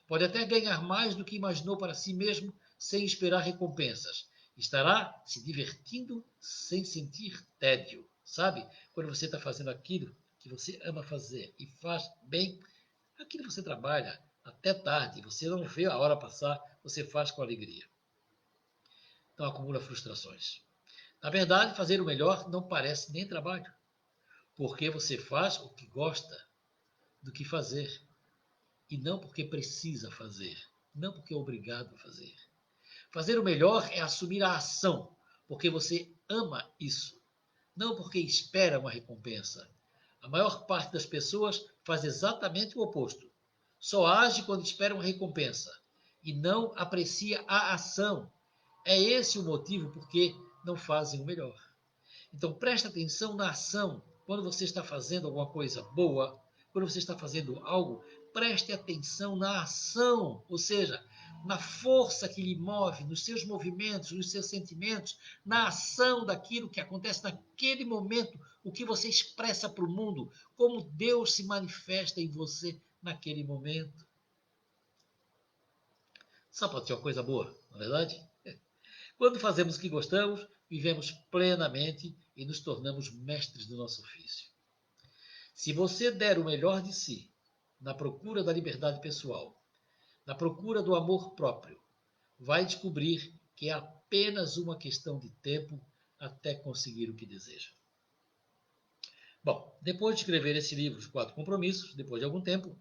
Pode até ganhar mais do que imaginou para si mesmo, sem esperar recompensas. Estará se divertindo sem sentir tédio. Sabe? Quando você está fazendo aquilo que você ama fazer e faz bem, aquilo você trabalha até tarde, você não vê a hora passar, você faz com alegria. Então acumula frustrações. Na verdade, fazer o melhor não parece nem trabalho, porque você faz o que gosta do que fazer, e não porque precisa fazer, não porque é obrigado a fazer. Fazer o melhor é assumir a ação, porque você ama isso, não porque espera uma recompensa. A maior parte das pessoas faz exatamente o oposto. Só age quando espera uma recompensa e não aprecia a ação. É esse o motivo por que não fazem o melhor. Então preste atenção na ação. Quando você está fazendo alguma coisa boa, quando você está fazendo algo, preste atenção na ação, ou seja, na força que lhe move, nos seus movimentos, nos seus sentimentos, na ação daquilo que acontece naquele momento, o que você expressa para o mundo, como Deus se manifesta em você naquele momento. Só pode ser uma coisa boa, não é verdade? Quando fazemos o que gostamos, vivemos plenamente e nos tornamos mestres do nosso ofício. Se você der o melhor de si, na procura da liberdade pessoal, na procura do amor próprio, vai descobrir que é apenas uma questão de tempo até conseguir o que deseja. Bom, depois de escrever esse livro, Os Quatro Compromissos, depois de algum tempo,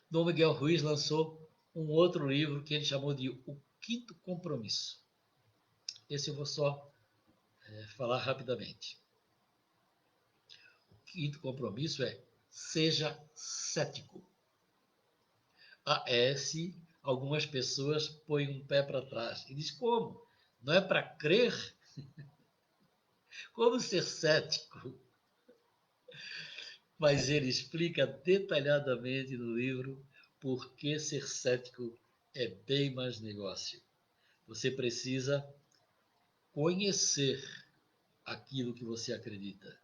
Dom Miguel Ruiz lançou um outro livro que ele chamou de O Quinto Compromisso. Esse eu vou só falar rapidamente. O quinto compromisso é: seja cético. Algumas pessoas põem um pé para trás e diz: como? Não é para crer? Como ser cético? Mas ele explica detalhadamente no livro por que ser cético é bem mais negócio. Você precisa conhecer aquilo que você acredita.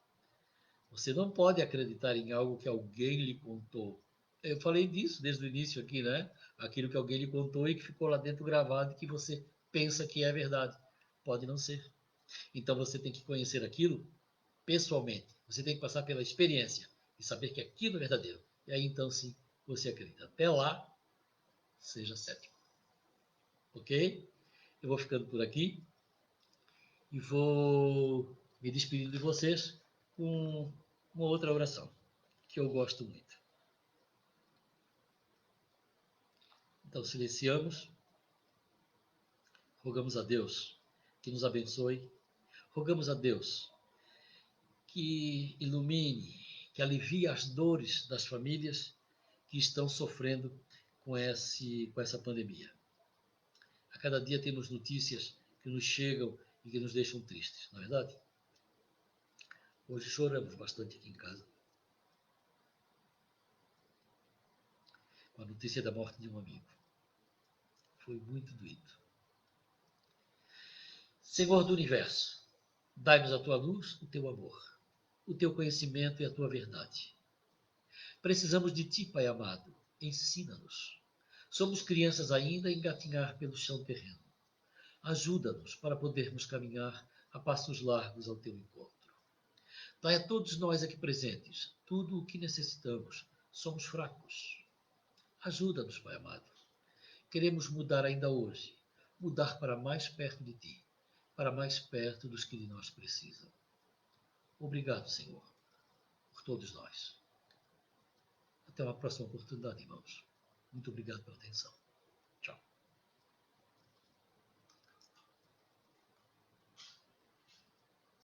Você não pode acreditar em algo que alguém lhe contou. Eu falei disso desde o início aqui, né? Aquilo que alguém lhe contou e que ficou lá dentro gravado e que você pensa que é verdade. Pode não ser. Então você tem que conhecer aquilo pessoalmente. Você tem que passar pela experiência e saber que aquilo é verdadeiro. E aí então sim você acredita. Até lá, seja cético. Ok? Eu vou ficando por aqui e vou me despedindo de vocês com uma outra oração que eu gosto muito. Então silenciamos, rogamos a Deus que nos abençoe, rogamos a Deus que ilumine, que alivie as dores das famílias que estão sofrendo com essa pandemia. A cada dia temos notícias que nos chegam e que nos deixam tristes, não é verdade? Hoje choramos bastante aqui em casa com a notícia da morte de um amigo. Foi muito doído. Senhor do Universo, dai-nos a tua luz, o teu amor, o teu conhecimento e a tua verdade. Precisamos de ti, Pai amado. Ensina-nos. Somos crianças ainda a engatinhar pelo chão terreno. Ajuda-nos para podermos caminhar a passos largos ao teu encontro. Dai a todos nós aqui presentes tudo o que necessitamos. Somos fracos. Ajuda-nos, Pai amado. Queremos mudar ainda hoje. Mudar para mais perto de ti. Para mais perto dos que de nós precisam. Obrigado, Senhor, por todos nós. Até uma próxima oportunidade, irmãos. Muito obrigado pela atenção. Tchau.